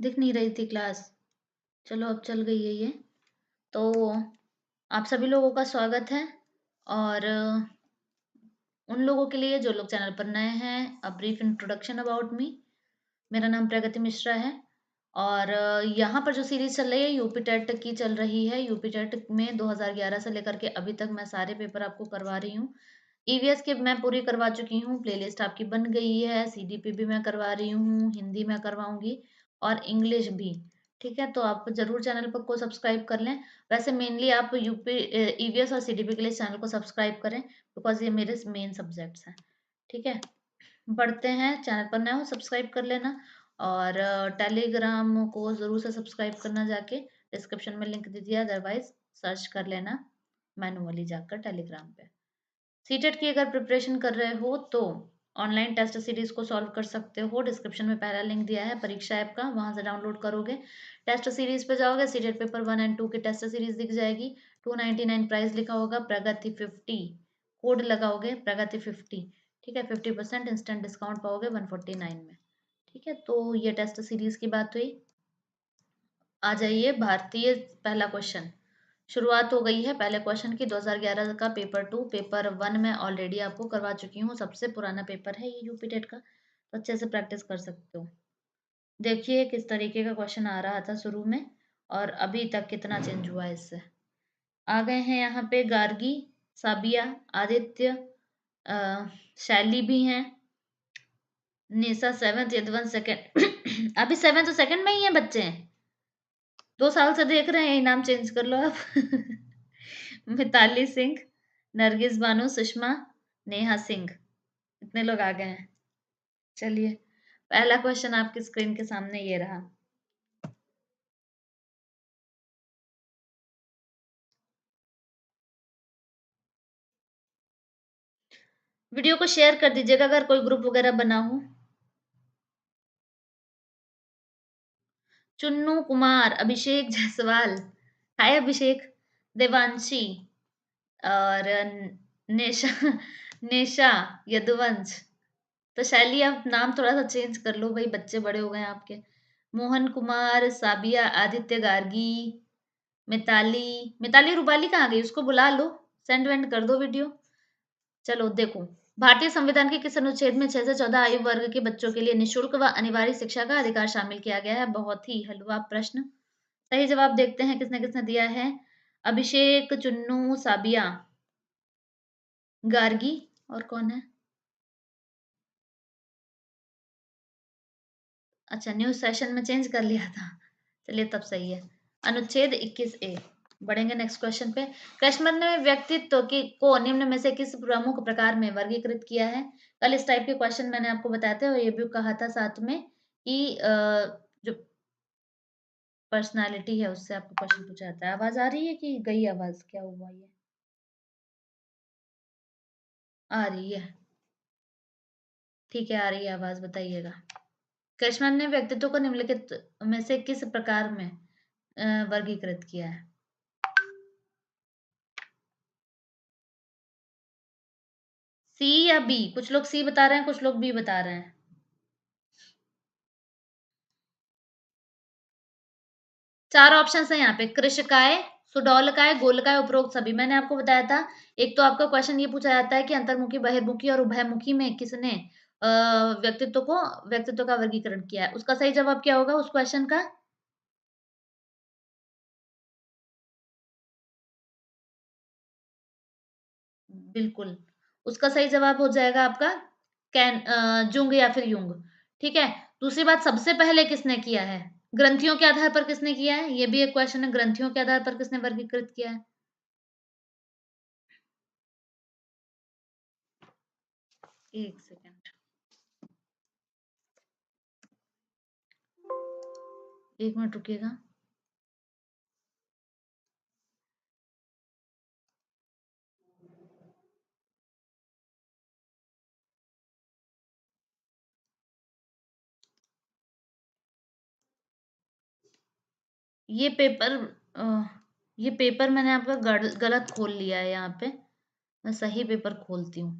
दिख नहीं रही थी क्लास। चलो अब चल गई है ये। तो आप सभी लोगों का स्वागत है। और उन लोगों के लिए जो लोग चैनल पर नए हैं, a brief introduction about me. मेरा नाम प्रगति मिश्रा है। और यहाँ पर जो सीरीज चल रही है यूपी टेट की चल रही है। यूपी टेट में 2011 से लेकर के अभी तक मैं सारे पेपर आपको करवा रही हूँ। ईवीएस की मैं पूरी करवा चुकी हूँ, प्लेलिस्ट आपकी बन गई है। सीडीपी भी मैं करवा रही हूँ, हिंदी में करवाऊंगी और इंग्लिश भी। ठीक है, तो आप जरूर चैनल पर को सब्सक्राइब कर लें। वैसे मेनली आप यूपी ईवीएस और सीडीपी के लिए चैनल को सब्सक्राइब करें, बिकॉज ये मेरे मेन सब्जेक्ट्स हैं। ठीक है, बढ़ते हैं। चैनल पर नए हो सब्सक्राइब कर लेना। और टेलीग्राम को ज़रूर से सब्सक्राइब करना, जाके डिस्क्रिप्शन में लिंक दे दिया, अदरवाइज सर्च कर लेना मैनुअली जाकर टेलीग्राम पे। सीटेट की अगर प्रिपरेशन कर रहे हो तो ऑनलाइन टेस्ट सीरीज को सॉल्व कर सकते हो। डिस्क्रिप्शन में पहला लिंक दिया है परीक्षा ऐप का, वहां से डाउनलोड करोगे, टेस्ट सीरीज पे जाओगे, सीटेट पेपर 1 एंड 2 की टेस्ट सीरीज दिख जाएगी। 299 प्राइस लिखा होगा, प्रगति 50 कोड लगाओगे, प्रगति 50। ठीक है, 50% इंस्टेंट डिस्काउंट पाओगे 149 में। ठीक है, तो ये टेस्ट सीरीज की बात हुई। आ जाइए भारतीय, पहला क्वेश्चन शुरुआत हो गई है पहले क्वेश्चन की। 2011 का पेपर 2, पेपर 1 में ऑलरेडी आपको करवा चुकी हूँ। सबसे पुराना पेपर है ये यूपी टेट का, तो अच्छे से प्रैक्टिस कर सकते हो। देखिए किस तरीके का क्वेश्चन आ रहा था शुरू में, और अभी तक कितना चेंज हुआ है इससे। आ गए हैं यहाँ पे गार्गी, साबिया, आदित्य, शैली भी हैं, निशा 7th, यदवंत 2nd अभी 7th और 2nd में ही है बच्चे। 2 साल से देख रहे हैं, इनाम चेंज कर लो आप। मिताली सिंह, नरगिस बानो, सुषमा, नेहा सिंह, इतने लोग आ गए हैं। चलिए, पहला क्वेश्चन आपकी स्क्रीन के सामने ये रहा। वीडियो को शेयर कर दीजिएगा अगर कोई ग्रुप वगैरह बना हो। चुन्नू कुमार, अभिषेक जायसवाल, हाय अभिषेक, देवांशी, और नेशा, नेशा, यदुवंश। तो शैली आप नाम थोड़ा सा चेंज कर लो भाई, बच्चे बड़े हो गए हैं आपके। मोहन कुमार, साबिया, आदित्य गार्गी, मिताली। मिताली रूपाली कहाँ गई, उसको बुला लो, सेंड वेंड कर दो वीडियो। चलो देखो, भारतीय संविधान के किस अनुच्छेद में 6 से 14 आयु वर्ग के बच्चों के लिए निशुल्क व अनिवार्य शिक्षा का अधिकार शामिल किया गया है? बहुत ही हलवा प्रश्न। सही जवाब देखते हैं किसने किसने दिया है। अभिषेक, चुन्नू, साबिया, गार्गी, और कौन है? अच्छा, न्यूज सेशन में चेंज कर लिया था। चलिए तब सही है। अनुच्छेद 21A। बढ़ेंगे नेक्स्ट क्वेश्चन पे। कृष्णमन ने व्यक्तित्व की को निम्न में से किस प्रमुख प्रकार में वर्गीकृत किया है? कल इस टाइप के क्वेश्चन मैंने आपको बताया था, और ये भी कहा था साथ में कि जो पर्सनालिटी है उससे आपको क्वेश्चन पूछा जाता है। आवाज आ रही है कि गई आवाज, क्या हुआ ये? आ रही है, ठीक है, आ रही है आवाज, बताइएगा। कृष्णमन ने व्यक्तित्व को निम्नलिखित में से किस प्रकार में वर्गीकृत किया है? सी या बी? कुछ लोग सी बता रहे हैं, कुछ लोग बी बता रहे हैं। चार ऑप्शन है यहाँ पे, कृशकाय, सुडौलकाय, गोलकाय, उपरोक्त सभी। मैंने आपको बताया था। एक तो आपका क्वेश्चन ये पूछा जाता है कि अंतर्मुखी, बहिर्मुखी और उभयमुखी में किसने व्यक्तित्व का वर्गीकरण किया है? उसका सही जवाब क्या होगा उस क्वेश्चन का? बिल्कुल, उसका सही जवाब हो जाएगा आपका जुंग या फिर युंग। ठीक है, दूसरी बात, सबसे पहले किसने किया है? ग्रंथियों के आधार पर किसने किया है? ये भी एक क्वेश्चन है, ग्रंथियों के आधार पर किसने वर्गीकृत किया है? एक सेकेंड, एक मिनट रुकिएगा। ये पेपर अ, ये पेपर मैंने आपका गलत खोल लिया है यहाँ पे। मैं सही पेपर खोलती हूँ।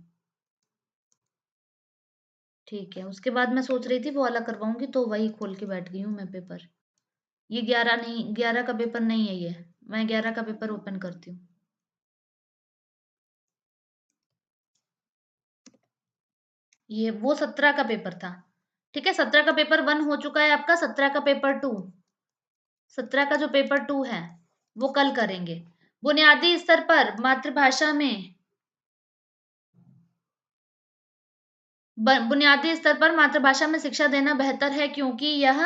ठीक है, उसके बाद मैं सोच रही थी वो वाला करवाऊँगी, तो वही खोल के बैठ गई हूँ मैं पेपर। ये 11 नहीं, 11 का पेपर नहीं है ये। मैं 11 का पेपर ओपन करती हूँ। ये वो 17 का पेपर था। ठीक है, 17 का पेपर 1 हो चुका है आपका, 17 का पेपर 2, 17 का जो पेपर 2 है, वो कल करेंगे। बुनियादी स्तर पर मातृभाषा में बुनियादी स्तर पर मातृभाषा में शिक्षा देना बेहतर है, क्योंकि यह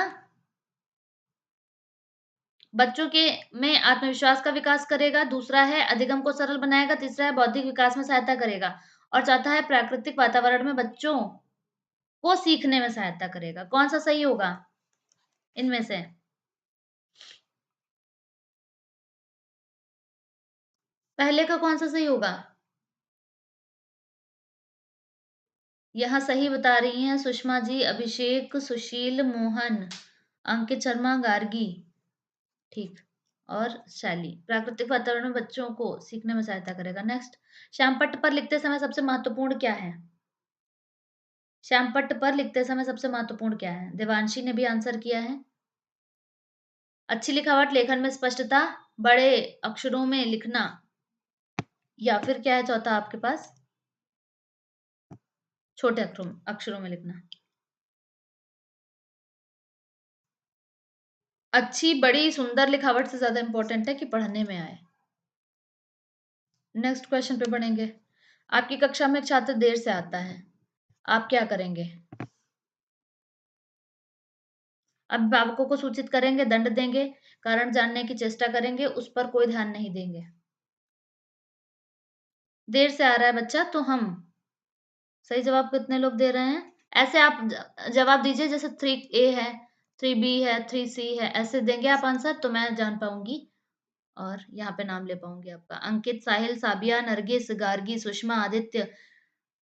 बच्चों के में आत्मविश्वास का विकास करेगा, दूसरा है अधिगम को सरल बनाएगा, तीसरा है बौद्धिक विकास में सहायता करेगा और चौथा है प्राकृतिक वातावरण में बच्चों को सीखने में सहायता करेगा। कौन सा सही होगा इनमें से? पहले का कौन सा सही होगा? यहाँ सही बता रही हैं सुषमा जी, अभिषेक, सुशील, मोहन, अंकित शर्मा, गार्गी, ठीक, और शैली। प्राकृतिक वातावरण में बच्चों को सीखने में सहायता करेगा। नेक्स्ट, श्यामपट्ट पर लिखते समय सबसे महत्वपूर्ण क्या है? श्यामपट्ट पर लिखते समय सबसे महत्वपूर्ण क्या है? देवांशी ने भी आंसर किया है। अच्छी लिखावट, लेखन में स्पष्टता, बड़े अक्षरों में लिखना, या फिर क्या है चौथा आपके पास? छोटे अक्षरों अक्षरों में लिखना। अच्छी, बड़ी, सुंदर लिखावट से ज्यादा इंपॉर्टेंट है कि पढ़ने में आए। नेक्स्ट क्वेश्चन पे बढ़ेंगे। आपकी कक्षा में एक छात्र देर से आता है, आप क्या करेंगे? अभिभावकों को सूचित करेंगे, दंड देंगे, कारण जानने की चेष्टा करेंगे, उस पर कोई ध्यान नहीं देंगे। देर से आ रहा है बच्चा तो हम सही जवाब कितने लोग दे रहे हैं? ऐसे आप जवाब दीजिए जैसे 3A है, 3B है, 3C है, ऐसे देंगे आप आंसर तो मैं जान पाऊंगी और यहाँ पे नाम ले पाऊंगी आपका। अंकित, साहिल, साबिया, नरगिस, गार्गी, सुषमा, आदित्य,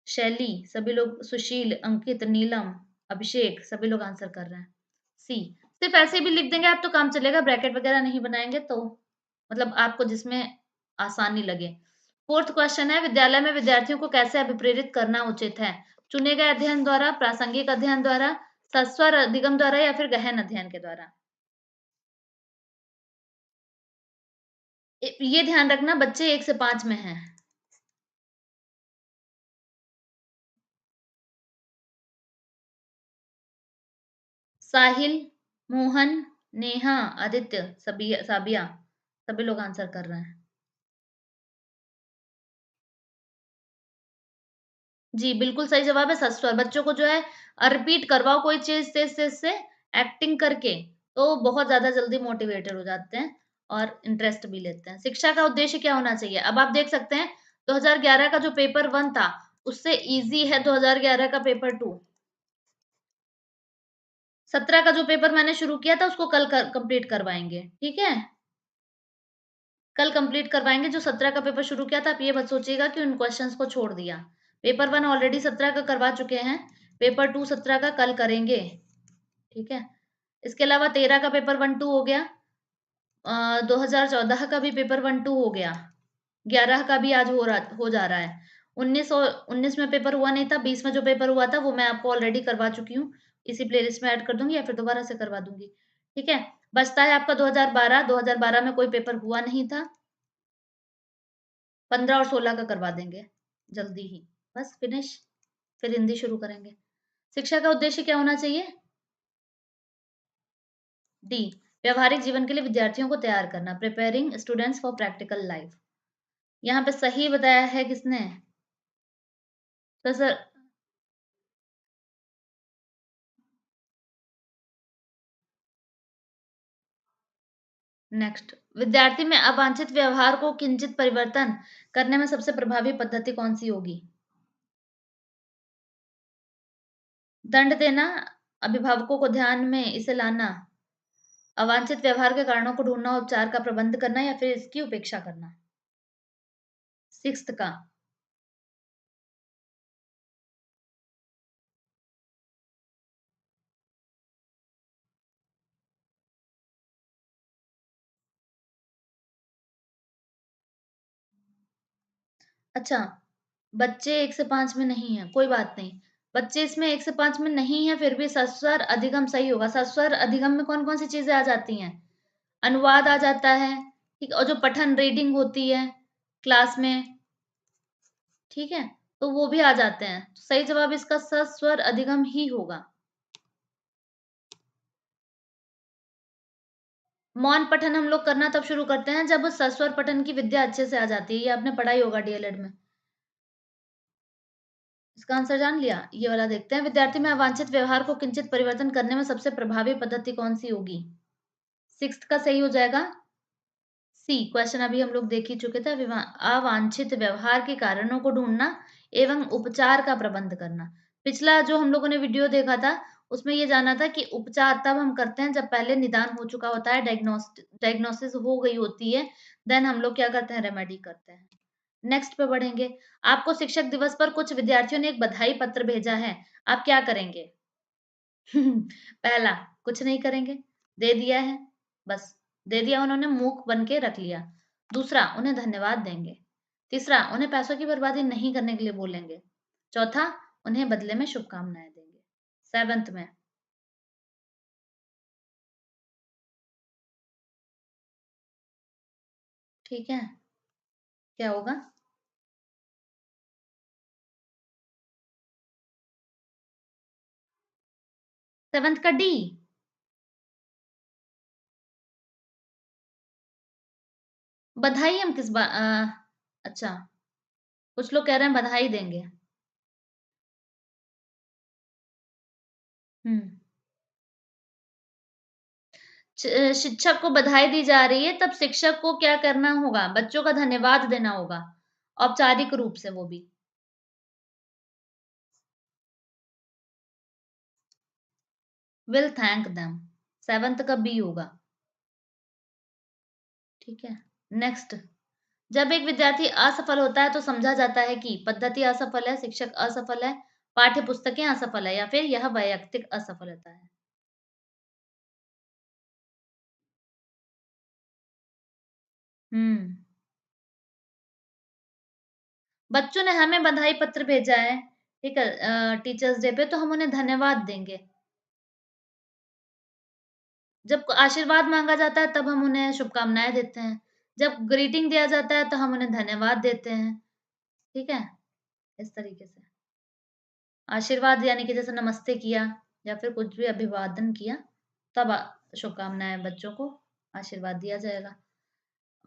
शैली, सभी लोग, सुशील, अंकित, नीलम, अभिषेक, सभी लोग आंसर कर रहे हैं सी। सिर्फ ऐसे भी लिख देंगे आप तो काम चलेगा, ब्रैकेट वगैरह नहीं बनाएंगे तो मतलब आपको जिसमें आसानी लगे। फोर्थ क्वेश्चन है, विद्यालय में विद्यार्थियों को कैसे अभिप्रेरित करना उचित है? चुने गए अध्ययन द्वारा, प्रासंगिक अध्ययन द्वारा, सस्वर अधिगम द्वारा, या फिर गहन अध्ययन के द्वारा? ये ध्यान रखना बच्चे 1 से 5 में हैं। साहिल, मोहन, नेहा, आदित्य, सभी, साबिया, सभी लोग आंसर कर रहे हैं। जी, बिल्कुल सही जवाब है सस्वर। बच्चों को जो है रिपीट करवाओ कोई चीज़ तेज़ तेज़ से एक्टिंग करके, तो बहुत ज़्यादा जल्दी मोटिवेटेड हो जाते हैं और इंटरेस्ट भी लेते हैं। शिक्षा का उद्देश्य क्या होना चाहिए? अब आप देख सकते हैं 2011 का जो पेपर 1 था, उससे ईज़ी है 2011 का पेपर 2। 17 का जो पेपर मैंने शुरू किया था उसको कल कंप्लीट करवाएँगे, ठीक है? कल कंप्लीट करवाएँगे, जो 17 का पेपर शुरू किया था, आप ये मत सोचिएगा कि उन क्वेश्चंस को छोड़ दिया। पेपर 1 ऑलरेडी 17 का करवा चुके हैं, पेपर 2 17 का कल करेंगे, ठीक है? इसके अलावा 13 का पेपर 1-2 हो गया, 2014 का भी पेपर 1-2 हो गया, 11 का भी आज हो जा रहा है। 19 में पेपर हुआ नहीं था, 20 में जो पेपर हुआ था, वो मैं आपको ऑलरेडी करवा चुकी हूँ। इसी प्लेलिस्ट में ऐड कर दूँगी या फिर दोबारा से करवा दूँगी, ठीक है? बचता है आपका 2012, 2012 में कोई पेपर हुआ नहीं था। 15 और 16 का करवा देंगे जल्दी ही, बस फिनिश। फिर हिंदी शुरू करेंगे। शिक्षा का उद्देश्य क्या होना चाहिए? डी, व्यवहारिक जीवन के लिए विद्यार्थियों को तैयार करना, preparing students for practical life. यहाँ पे सही बताया है किसने? तो सर, नेक्स्ट, विद्यार्थी में अवांछित व्यवहार को किंचित परिवर्तन करने में सबसे प्रभावी पद्धति कौन सी होगी? दंड देना, अभिभावकों को ध्यान में इसे लाना, अवांछित व्यवहार के कारणों को ढूंढना, उपचार का प्रबंध करना, या फिर इसकी उपेक्षा करना? सिक्स्थ का। अच्छा, बच्चे 1 से 5 में नहीं हैं, कोई बात नहीं। बच्चे इसमें 1 से 5 में नहीं है, फिर भी सस्वर अधिगम सही होगा। सस्वर अधिगम में कौन-कौन सी चीज़ें आ जाती हैं? अनुवाद आ जाता है, ठीक है? और जो पठन रीडिंग होती है क्लास में, ठीक है? तो वो भी आ जाते हैं। तो सही जवाब इसका सस्वर अधिगम ही होगा। मौन पठन हम लोग करना तब शुरू करते हैं जब सस्वर पठन की विद्या अच्छे से आ जाती है। ये आपने पढ़ा ही होगा डीएलएड में। इसका आंसर जान लिया? ये वाला देखते हैं। विद्यार्थी में अवांछित व्यवहार को किंचित परिवर्तन करने में सबसे प्रभावी पद्धति कौन-सी होगी? 6th का सही हो जाएगा सी। क्वेश्चन अभी हम लोग देख ही चुके थे। अवांछित व्यवहार के कारणों को ढूँढना एवं उपचार का प्रबंध करना। पिछला जो हम लोगों ने वीडियो देखा था, उसमें ये जाना था कि उपचार तब हम करते हैं जब पहले निदान हो चुका होता है, डायग्नोसिस हो गई होती है, देन हम लोग क्या करते हैं, रेमेडी करते हैं। नेक्स्ट पे बढ़ेंगे। आपको शिक्षक दिवस पर कुछ विद्यार्थियों ने एक बधाई पत्र भेजा है, आप क्या करेंगे? पहला, कुछ नहीं करेंगे, दे दिया है, बस दे दिया उन्होंने, मूक बन के रख लिया। दूसरा, उन्हें धन्यवाद देंगे। तीसरा, उन्हें पैसों की बर्बादी नहीं करने के लिए बोलेंगे। चौथा, उन्हें बदले में शुभकामनाएँ देंगे। 7th में, ठीक है, क्या होगा? 7th का डी, बधाई हम अच्छा, कुछ लोग कह रहे हैं बधाई देंगे। हुँ। शिक्षक को बधाई दी जा रही है, तब शिक्षक को क्या करना होगा? बच्चों का धन्यवाद देना होगा, औपचारिक रूप से वो भी। विल थैंक देम, 7th का बी होगा, ठीक है? नेक्स्ट, जब एक विद्यार्थी असफल होता है, तो समझा जाता है कि पद्धति असफल है, शिक्षक असफल है, पाठ्य पुस्तकें असफल है या फिर यह वैयक्तिक असफलता है। हुँ। बच्चों ने हमें बधाई पत्र भेजा है, ठीक है? टीचर्स डे पे, तो हम उन्हें धन्यवाद देंगे। जब आशीर्वाद माँगा जाता है, तब हम उन्हें शुभकामनाएँ देते हैं। जब ग्रीटिंग दिया जाता है, तो हम उन्हें धन्यवाद देते हैं, ठीक है? इस तरीके से। आशीर्वाद यानी कि जैसे नमस्ते किया या फिर कुछ भी अभिवादन किया, तब शुभकामनाएँ बच्चों को आशीर्वाद दिया जाएगा।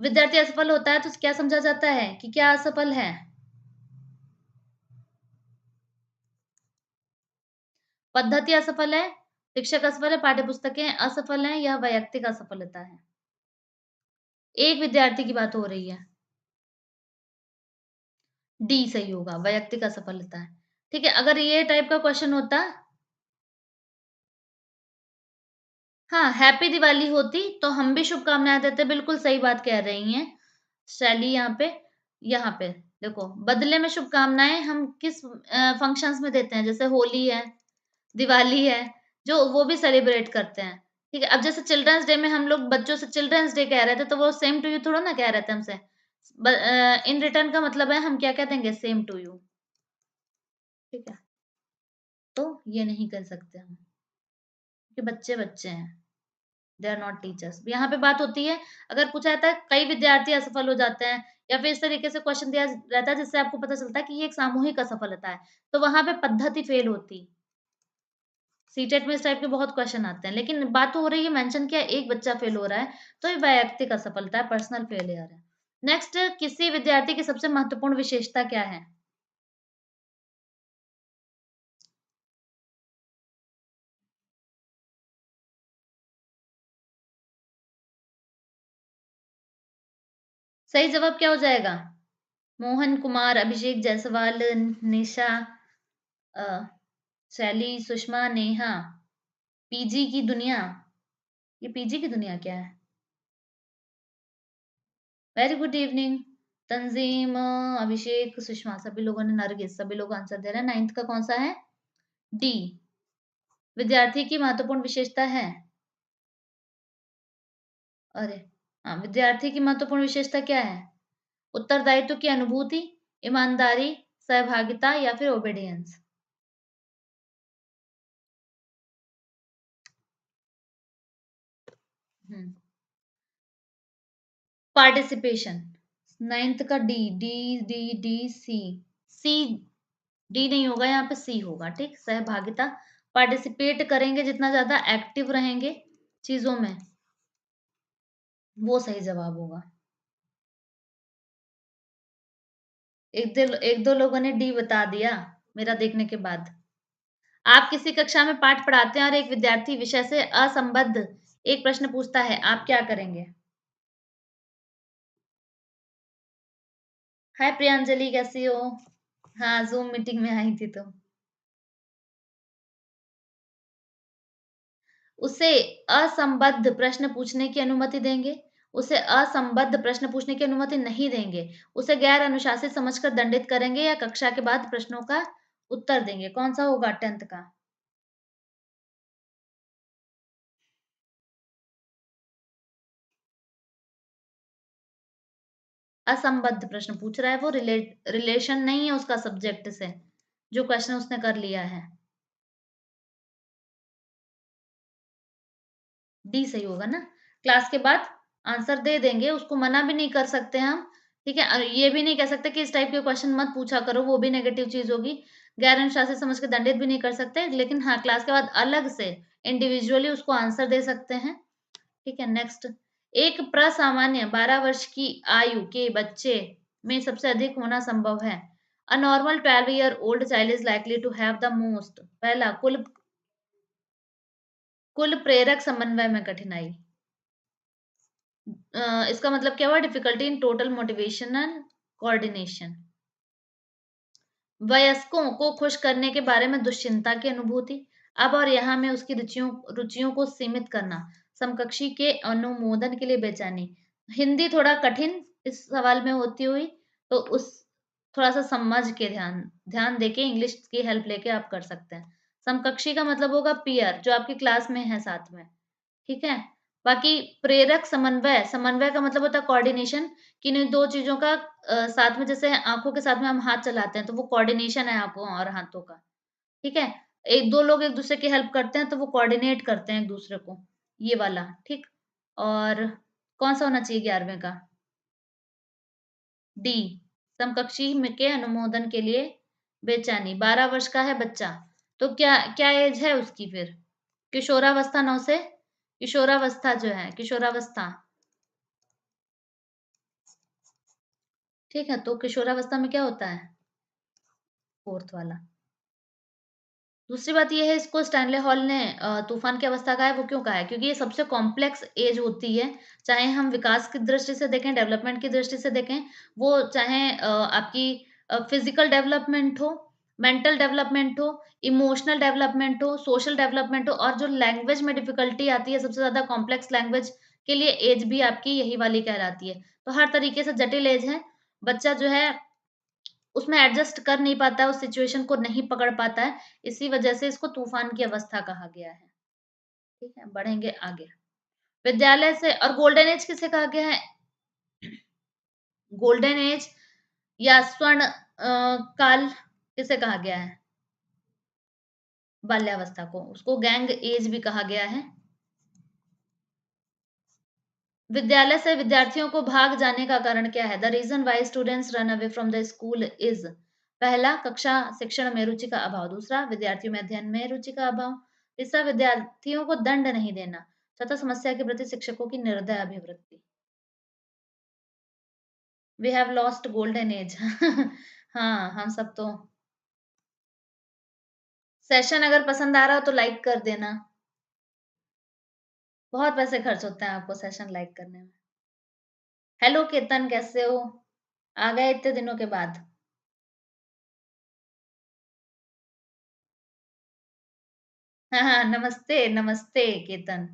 विद्यार्थी असफल होता है, तो क्या समझा जाता है कि क्या असफल है? पद्धति असफल है, शिक्षक असफल है, पाठ्यपुस्तकें असफल हैं या वैयक्तिक असफलता है? एक विद्यार्थी की बात हो रही है। डी सही होगा, वैयक्तिक असफलता है। ठीक है, अगर ये टाइप का क्वेश्चन होता, हाँ, हैप्पी दिवाली होती, तो हम भी शुभकामनाएँ देते, बिल्कुल सही बात कह रही हैं शैली यहाँ पे देखो, बदले में शुभकामनाएँ हम किस फंक्शंस में देते हैं, जैसे होली है, दिवाली है, जो वो भी सेलिब्रेट करते हैं, ठीक है? अब जैसे चिल्ड्रन्स डे में हम लोग बच्चों से चिल्ड्रन्स डे कह रहे थे, तो वो सेम टू यू थोड़ा ना कह रहे थे हमसे। इन रिटर्न का मतलब है हम क्या कह देंगे? सेम टू यू, ठीक है? तो ये नहीं कर सकते हम, क्योंकि बच्चे बच्चे हैं, दे आर नॉट टीचर्स। यहाँ पे बात होती है, अगर पूछा जाता है कई विद्यार्थी असफल हो जाते हैं या फिर इस तरीके से क्वेश्चन दिया रहता है जिससे आपको पता चलता है कि ये एक सामूहिक असफलता है, तो वहां पे पद्धति फेल होती। सीटेट में इस टाइप के बहुत क्वेश्चन आते हैं, लेकिन बात तो हो रही है, मेंशन किया एक बच्चा फेल हो रहा है, तो ये वैयक्तिक असफलता है, पर्सनल फेलियर है। नेक्स्ट, किसी विद्यार्थी की सबसे महत्वपूर्ण विशेषता क्या है? सही जवाब क्या हो जाएगा? मोहन कुमार, अभिषेक जायसवाल, निशा, अ, शैली, सुषमा, नेहा, पीजी की दुनिया। ये पीजी की दुनिया क्या है? Very good evening. Tanzeem, Abhishek, Sushma, सभी लोगों ने, नरगिस, सभी लोग आंसर दे रहे हैं। 9th का कौन सा है? डी, विद्यार्थी की महत्वपूर्ण विशेषता है। अरे! हाँ, विद्यार्थी की महत्वपूर्ण विशेषता क्या है? उत्तरदायित्व की अनुभूति, ईमानदारी, सहभागिता या फिर ओबीडियंस? हम्म। पार्टिसिपेशन, नाइन्थ का D, D D D C, C, D नहीं होगा यहाँ पे, सी होगा। ठीक, सहभागिता, पार्टिसिपेट करेंगे जितना ज्यादा एक्टिव रहेंगे चीजों में, वो सही जवाब होगा। एक दो लोगों ने डी बता दिया मेरा देखने के बाद। आप किसी कक्षा में पाठ पढ़ाते हैं और एक विद्यार्थी विषय से असंबद्ध एक प्रश्न पूछता है, आप क्या करेंगे? हाय प्रियांजलि, कैसी हो? हाँ, जूम मीटिंग में आई थी तो। उसे असंबद्ध प्रश्न पूछने की अनुमति देंगे, उसे असंबद्ध प्रश्न पूछने की अनुमति नहीं देंगे, उसे गैर अनुशासित समझकर दंडित करेंगे, या कक्षा के बाद प्रश्नों का उत्तर देंगे। कौन सा होगा 10th का? असंबद्ध प्रश्न पूछ रहा है वो, रिलेशन नहीं है उसका सब्जेक्ट से, जो क्वेश्चन उसने कर लिया है। डी सही होगा ना? क्लास के बाद आंसर दे देंगे, उसको मना भी नहीं कर सकते हम, ठीक है? और ये भी नहीं कह सकते कि इस टाइप के क्वेश्चन मत पूछा करो, वो भी नेगेटिव चीज़ होगी। गैर अनुशासित समझ के दंडित भी नहीं कर सकते, लेकिन हाँ, क्लास के बाद अलग से इंडिविजुअली उसको आंसर दे सकते हैं, ठीक है? नेक्स्ट, एक प्रसामान्य 12 वर्ष की आयु के बच्चे में सबसे अधिक होना संभव है। A normal 12 year old child is likely to have the most, पहला, कुल प्रेरक समन्वय में कठिनाई। इसका मतलब क्या हुआ? Difficulty in total motivational coordination. वयस्कों को खुश करने के बारे में दुश्चिंता की अनुभूति। अब और यहाँ में उसकी रुचियों रुचियों को सीमित करना। समकक्षी के अनुमोदन के लिए बेचैनी। हिंदी थोड़ा कठिन इस सवाल में होती हुई, तो उस थोड़ा सा समझ के ध्यान ध्यान देके इंग्लिश की हेल्प लेके आप कर सकते हैं। समकक्षी का मतलब होगा पीयर, जो आपकी क्लास में है साथ में, ठीक है? बाकी प्रेरक समन्वय, समन्वय का मतलब होता है कोऑर्डिनेशन, किन्हीं 2 चीज़ों का साथ में, जैसे आँखों के साथ में हम हाथ चलाते हैं, तो वो कोऑर्डिनेशन है आँखों और हाथों का, ठीक है? 1-2 लोग एक-दूसरे की हेल्प करते हैं, तो वो कोऑर्डिनेट करते हैं एक-दूसरे को, ये वाला, ठीक? और कौन-सा होना चाहिए 11वें का? डी, समकक्षी में के अनुमोदन के लिए बेचैनी। 12 वर्ष का है बच्चा, तो क्या क्या एज है उसकी फिर? किशोरावस्था 9 से, किशोरावस्था जो है, किशोरावस्था, ठीक है? तो किशोरावस्था में क्या होता है? 4th वाला। दूसरी बात ये है, इसको स्टैनले हॉल ने तूफ़ान की अवस्था कहा है, वो क्यों कहा है? क्योंकि ये सबसे कॉम्प्लेक्स एज होती है, चाहे हम विकास की दृष्टि से देखें, डेवलपमेंट की दृष्टि से देखें, वो चाहे आपकी फिज़िकल डेवलपमेंट हो, मेंटल डेवलपमेंट हो, इमोशनल डेवलपमेंट हो, सोशल डेवलपमेंट हो, और जो लैंग्वेज में डिफ़िकल्टी आती है, सबसे ज़्यादा कॉम्प्लेक्स लैंग्वेज के लिए एज भी आपकी यही वाली कहलाती है। तो हर तरीके से जटिल एज है। बच्चा जो है उसमें एडजस्ट कर नहीं पाता है, उस सिचुएशन को नहीं पकड़ पाता है, इसी वजह से इसको तूफ़ान की अवस्था कहा गया है। ठीक है, बढ़ेंगे आगे। विद्यालय से और गोल्डन एज किसे कहा गया है? गोल्डन एज या स्वर्ण काल किसे कहा गया है? बाल्यावस्था को, उसको गैंग एज भी कहा गया है। विद्यालय से विद्यार्थियों को भाग जाने का कारण क्या है? The reason why students run away from the school is, पहला, कक्षा शिक्षण में रुचि का अभाव, दूसरा, विद्यार्थियों में अध्ययन में रुचि का अभाव, तीसरा, विद्यार्थियों को दंड नहीं देना, चौथा, समस्या के प्रति शिक्षकों की निर्दय अभिवृत्ति। We have lost golden age. हाँ, हम सब तो। सेशन अगर पसंद आ रहा हो तो लाइक कर देना। बहुत पैसे खर्च होते हैं आपको सेशन लाइक करने में। हेलो केतन, कैसे हो? आ गए इतने दिनों के बाद। हाँ, हाँ, नमस्ते, नमस्ते केतन।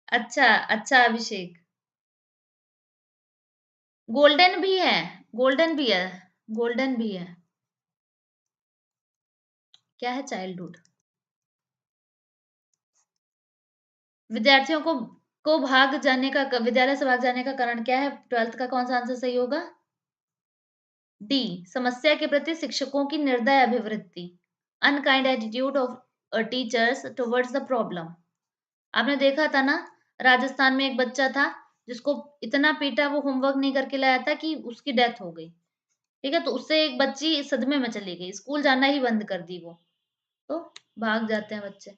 अच्छा, अच्छा अभिषेक। गोल्डन भी है, गोल्डन भी है, गोल्डन भी है। क्या है चाइल्डहुड? विद्यार्थियों को भाग जाने का विद्यालय से भाग जाने का कारण क्या है? 12th का कौन-सा आंसर सही होगा? डी, समस्या के प्रति शिक्षकों की निर्दय अभिवृत्ति। Unkind attitude of teachers towards the problem. आपने देखा था ना, राजस्थान में एक बच्चा था, जिसको इतना पीटा वो होमवर्क नहीं करके लाया था कि उसकी डेथ हो गई। ठीक है? तो उससे एक बच्ची सदमे में चली गई, स्कूल जाना ही बंद कर दी वो। तो भाग जाते हैं बच्चे।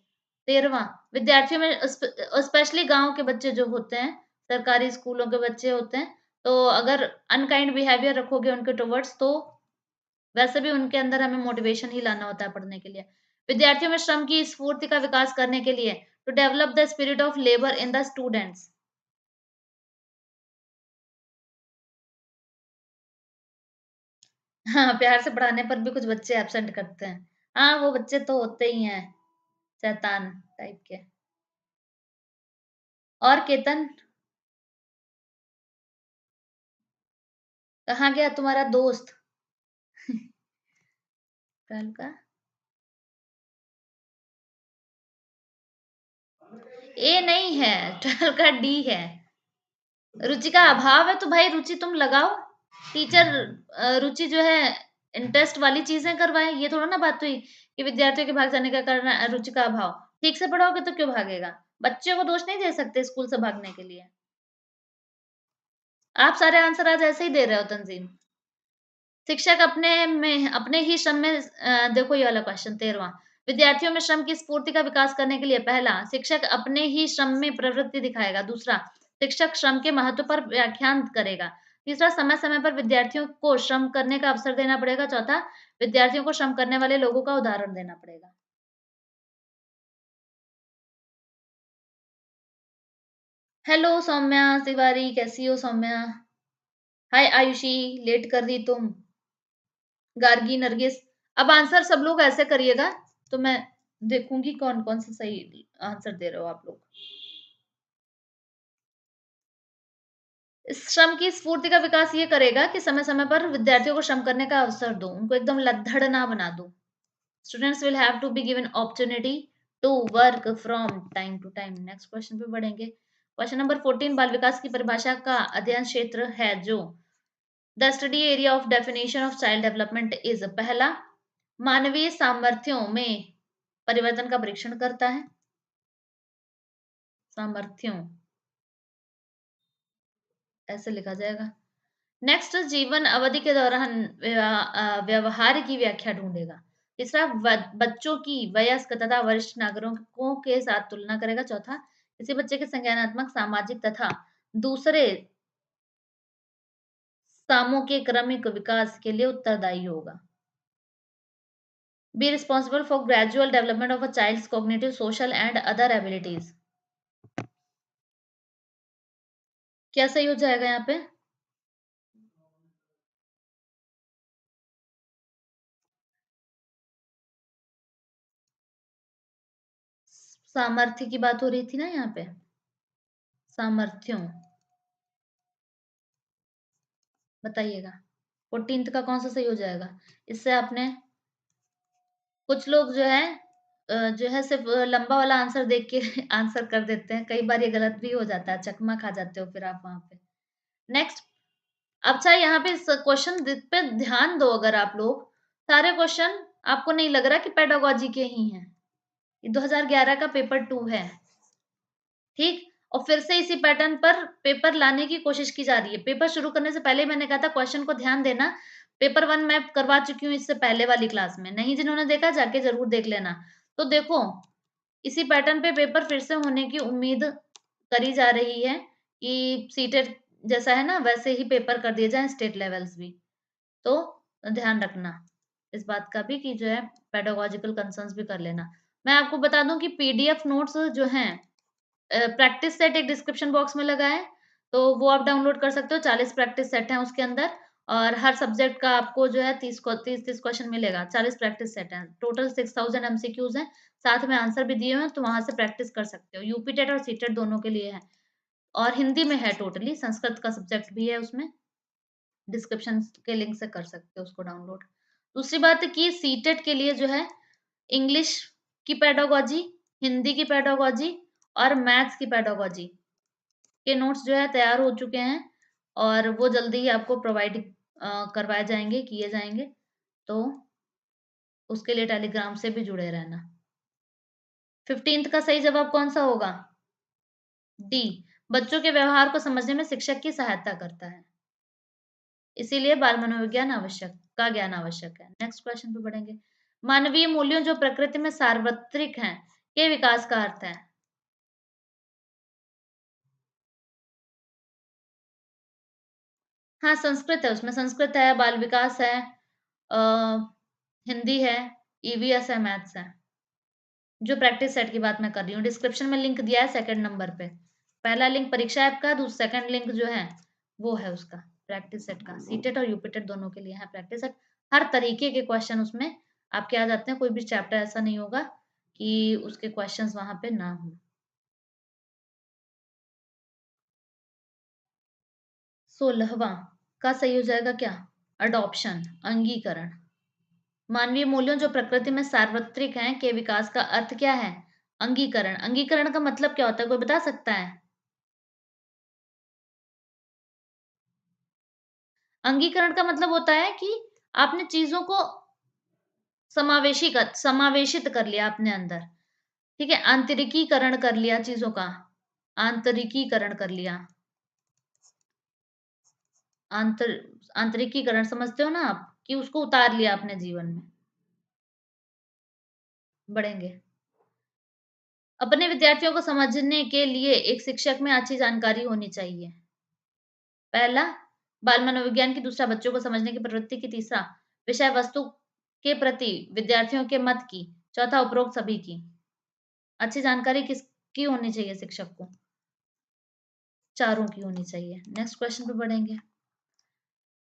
13वां विद्यार्थियों में स्पेशली गाँव के बच्चे जो होते हैं, सरकारी स्कूलों के बच्चे होते हैं, तो अगर अनकाइंड बिहेवियर रखोगे उनके टुवर्ड्स तो वैसे भी उनके अंदर हमें मोटिवेशन ही लाना होता है पढ़ने के लिए। विद्यार्थियों में श्रम की स्फूर्ति का विकास करने के लिए to develop the spirit of labour in the students. हाँ, प्यार से पढ़ाने पर भी कुछ बच्चे एब्सेंट करते हैं। हाँ, वो बच्चे तो होते ही हैं, शैतान टाइप के। और केतन, कहाँ गया तुम्हारा दोस्त? ट्वेल्व का ए नहीं है, 12 का डी है। रुचि का अभाव है तो भाई रुचि तुम लगाओ। टीचर रुचि जो है इंटरेस्ट वाली चीजें करवाए। ये थोड़ा ना बात हुई कि विद्यार्थियों के भाग जाने का कारण रुचि का अभाव। ठीक से पढ़ाओगे तो क्यों भागेगा? बच्चों को दोष नहीं दे सकते स्कूल से भागने के लिए। आप सारे आंसर आज ऐसे ही दे रहे हो तंजीम। शिक्षक अपने ही श्रम में देखो ये वाला क्वेश्चन 13वां विद्यार्थियों में श्रम की स्फूर्ति का विकास करने के लिए पहला शिक्षक अपने ही श्रम में प्रवृत्ति दिखाएगा। दूसरा शिक्षक श्रम के महत्व पर व्याख्यान करेगा। तीसरा समय समय पर विद्यार्थियों को श्रम करने का अवसर देना पड़ेगा। चौथा विद्यार्थियों को श्रम करने वाले लोगों का उदाहरण देना पड़ेगा। हेलो सौम्या तिवारी, कैसी हो सौम्या? हाय आयुषी, लेट कर दी तुम। गार्गी नरगिस, अब आंसर सब लोग ऐसे करिएगा तो मैं देखूंगी कौन कौन से सही आंसर दे रहे हो आप लोग। इस श्रम की स्फूर्ति का विकास ये करेगा कि समय समय पर विद्यार्थियों को श्रम करने का अवसर दो, उनको एकदम लद्दड़ ना बना दो। Students will have to be given opportunity to work from time to time. Next question पे बढ़ेंगे। क्वेश्चन नंबर 14 बाल विकास की परिभाषा का अध्ययन क्षेत्र है जो the study area of definition of child development is पहला मानवीय सामर्थ्यों में परिवर्तन का परीक्षण करता है। सामर्थ्यों ऐसे लिखा जाएगा। नेक्स्ट जीवन अवधि के दौरान व्यवहार की व्याख्या ढूंढेगा। तीसरा बच्चों की वयस्क तथा वरिष्ठ नागरिकों के साथ तुलना करेगा। चौथा किसी बच्चे के संज्ञानात्मक सामाजिक तथा दूसरे सामों के क्रमिक विकास के लिए उत्तरदायी होगा। Be responsible for gradual development of a child's cognitive social and other abilities. क्या सही हो जाएगा यहाँ पे? सामर्थ्य की बात हो रही थी ना यहाँ पे, सामर्थ्यों। बताइएगा 14th का कौन सा सही हो जाएगा? इससे आपने कुछ लोग जो है सिर्फ लंबा वाला आंसर देख के आंसर कर देते हैं। कई बार ये गलत भी हो जाता है, चकमा खा जाते हो फिर आप वहां पे। नेक्स्ट, अच्छा यहाँ पे इस क्वेश्चन पे ध्यान दो। अगर आप लोग सारे क्वेश्चन आपको नहीं लग रहा कि पेडागोजी के ही हैं, ये 2011 का पेपर 2 है। ठीक, और फिर से इसी पैटर्न पर पेपर लाने की कोशिश की जा रही है। पेपर शुरू करने से पहले मैंने कहा था क्वेश्चन को ध्यान देना। पेपर 1 मैं करवा चुकी हूँ इससे पहले वाली क्लास में। नहीं जिन्होंने देखा जाके ज़रूर देख लेना। तो देखो, इसी पैटर्न पे पेपर फिर से होने की उम्मीद करी जा रही है कि सीटेट जैसा है ना वैसे ही पेपर कर दिए जाएँ स्टेट लेवल्स भी। तो ध्यान रखना इस बात का भी कि जो है पेडागोजिकल कंसर्न्स भी कर लेना। मैं आपको बता दूँ कि पीडीएफ नोट्स जो हैं प्रैक्टिस सेट एक डिस्क्रिप्शन बॉक्स में लगा है, तो वो आप डाउनलोड कर सकते हो। 40 प्रैक्टिस सेट हैं उसके अंदर और हर सब्जेक्ट का आपको जो है 30-30 क्वेश्चन मिलेगा। 40 प्रैक्टिस सेट हैं। टोटल 6000 एमसीक्यूज़ हैं। साथ में आंसर भी दिए हुए हैं, तो वहाँ से प्रैक्टिस कर सकते हो। यूपी टेट और सीटेट दोनों के लिए है और हिंदी में है टोटली, संस्कृत का सब्जेक्ट भी है उसमें। डिस्क्रिप्शन के लिंक से कर सकते हो उसको डाउनलोड। दूसरी बात है कि सीटेट के लिए जो है इंग्लिश की पेडागोजी, हिंदी की पेडागोजी और मैथ्स की पेडागोजी के नोट्स जो है तैयार हो चुके हैं और वो जल्दी ही आपको प्रोवाइड करवाए जाएँगे, किए जाएँगे। तो उसके लिए टेलीग्राम से भी जुड़े रहना। 15th का सही जवाब कौन-सा होगा? डी, बच्चों के व्यवहार को समझने में शिक्षक की सहायता करता है। इसीलिए बाल मनोविज्ञान आवश्यक का ज्ञान आवश्यक है। नेक्स्ट क्वेश्चन पे बढ़ेंगे। मानवीय मूल्यों जो प्रकृति में सार्वत्रिक हैं, के विकास का अर्थ है। हाँ, संस्कृत है, उसमें संस्कृत है, बाल विकास है, अ, हिंदी है, ईवीएस है, मैथ्स है। जो प्रैक्टिस सेट की बात मैं कर रही हूँ, डिस्क्रिप्शन में लिंक दिया है सेकंड नंबर पे। पहला लिंक परीक्षा ऐप का, सेकंड लिंक जो है वो है उसका प्रैक्टिस सेट का। सीटेट और यूपीटेट दोनों के लिए है प्रैक्टिस सेट। हर तरीके के क्वेश्चन उसमें आपके आ जाते हैं। कोई भी चैप्टर ऐसा नहीं होगा कि उसके क्वेश्चंस वहां पे ना हो। 16वां का सही हो जाएगा क्या? अडॉप्शन, अंगीकरण। मानवीय मूल्यों जो प्रकृति में सार्वत्रिक हैं के विकास का अर्थ क्या है? अंगीकरण। अंगीकरण का मतलब क्या होता है, कोई बता सकता है? अंगीकरण का मतलब होता है कि आपने चीजों को समावेशित कर लिया अपने अंदर। ठीक है, आंतरिकीकरण कर लिया चीजों का। आंतरिकीकरण कर लिया। आंतर आंतरिकीकरण समझते हो ना आप, कि उसको उतार लिया अपने जीवन में। बढ़ेंगे। अपने विद्यार्थियों को समझने के लिए एक शिक्षक में अच्छी जानकारी होनी चाहिए। पहला, बाल मनोविज्ञान की। दूसरा, बच्चों को समझने की प्रवृत्ति की। तीसरा, विषय वस्तु के प्रति विद्यार्थियों के मत की। चौथा, उपरोक्त सभी की। अच्छी जानकारी किसकी होनी चाहिए शिक्षक को? चारों की होनी चाहिए। नेक्स्ट क्वेश्चन पे बढ़ेंगे।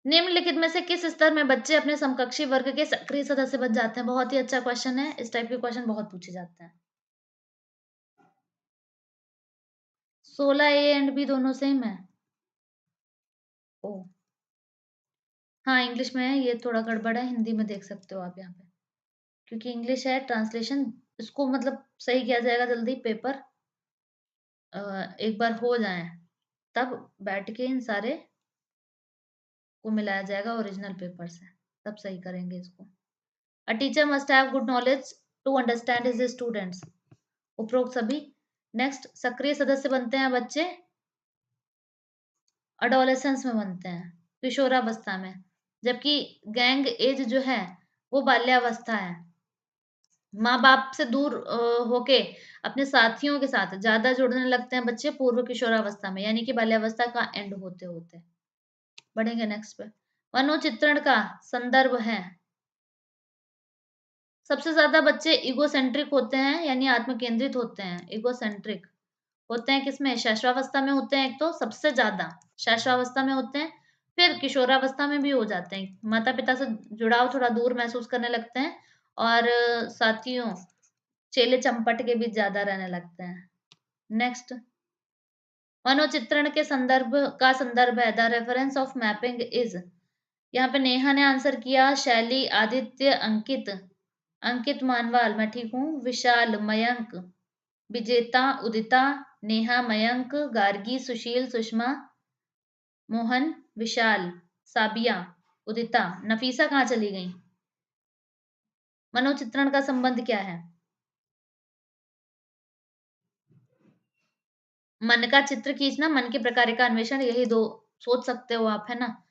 निम्नलिखित में से किस स्तर में बच्चे अपने समकक्षी वर्ग के सक्रिय सदस्य बन जाते हैं? बहुत ही अच्छा क्वेश्चन है। इस टाइप के क्वेश्चन बहुत पूछे जाते हैं। 16 ए एंड बी दोनों सेम है। ओ, हाँ, इंग्लिश में है, ये थोड़ा गड़बड़ है। हिंदी में देख सकते हो आप यहाँ पे, क्योंकि इंग्लिश है, ट्रांसलेशन इसको मतलब सही किया जाएगा जल्दी। पेपर एक बार हो जाए तब बैठ के इन सारे को मिलाया जाएगा ओरिजिनल पेपर से, तब सही करेंगे इसको। A teacher must have good knowledge to understand his students. उपरोक्त सभी। नेक्स्ट, सक्रिय सदस्य बनते हैं बच्चे अडोलेसेंस में बनते हैं, किशोरावस्था में। जबकि गैंग एज जो है वो बाल्यावस्था है। माँ बाप से दूर होके अपने साथियों के साथ ज्यादा जुड़ने लगते हैं बच्चे पूर्व किशोरावस्था में, यानी कि बाल्यावस्था का एंड होते होते। बढ़ेंगे नेक्स्ट पे। मनोचित्रण का संदर्भ है। सबसे ज्यादा बच्चे इगोसेंट्रिक होते हैं, यानी आत्मकेंद्रित होते हैं। इगोसेंट्रिक होते हैं किसमें? शैशवावस्था में होते हैं। एक तो सबसे ज्यादा शैशवावस्था में होते हैं, फिर किशोरावस्था में भी हो जाते हैं। माता पिता से जुड़ाव थोड़ा दूर महसूस करने लगते हैं, और साथियों चेले चंपट के बीच ज्यादा रहने लगते हैं। नेक्स्ट, मनोचित्रण के संदर्भ है। The reference of mapping is. यहाँ पे नेहा ने आंसर किया, शैली, आदित्य, अंकित। अंकित मानवाल, मैं ठीक हूँ। विशाल, मयंक, विजेता, उदिता, नेहा, मयंक, गार्गी, सुशील, सुषमा, मोहन, विशाल, साबिया, उदिता। नफीसा कहाँ चली गई? मनोचित्रण का संबंध क्या है? मन का चित्र खींचना, मन के प्रकार का अन्वेषण, यही दो सोच सकते हो आप, है ना।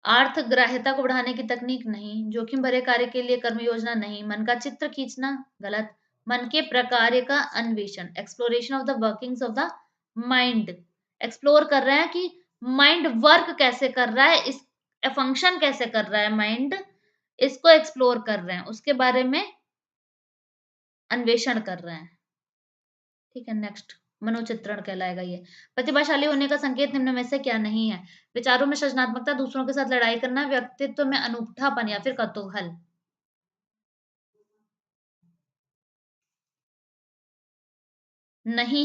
आर्थ ग्राह्यता को बढ़ाने की तकनीक नहीं, जोखिम भरे कार्य के लिए कर्म योजना नहीं, मन का चित्र खींचना गलत। मन के प्रकार का अन्वेषण, exploration of the workings of the mind. Explore कर रहे हैं कि माइंड वर्क कैसे कर रहा है, इस फंक्शन कैसे कर रहा है माइंड, इसको एक्सप्लोर कर रहे हैं, उसके बारे में अन्वेषण कर रहे हैं। ठीक है, नेक्स्ट, मनोचित्रण कहलाएगा ये। प्रतिभाशाली होने का संकेत निम्न में से क्या नहीं है? विचारों में सृजनात्मकता, दूसरों के साथ लड़ाई करना, व्यक्तित्व में अनूठापन, या फिर कौतूहल। नहीं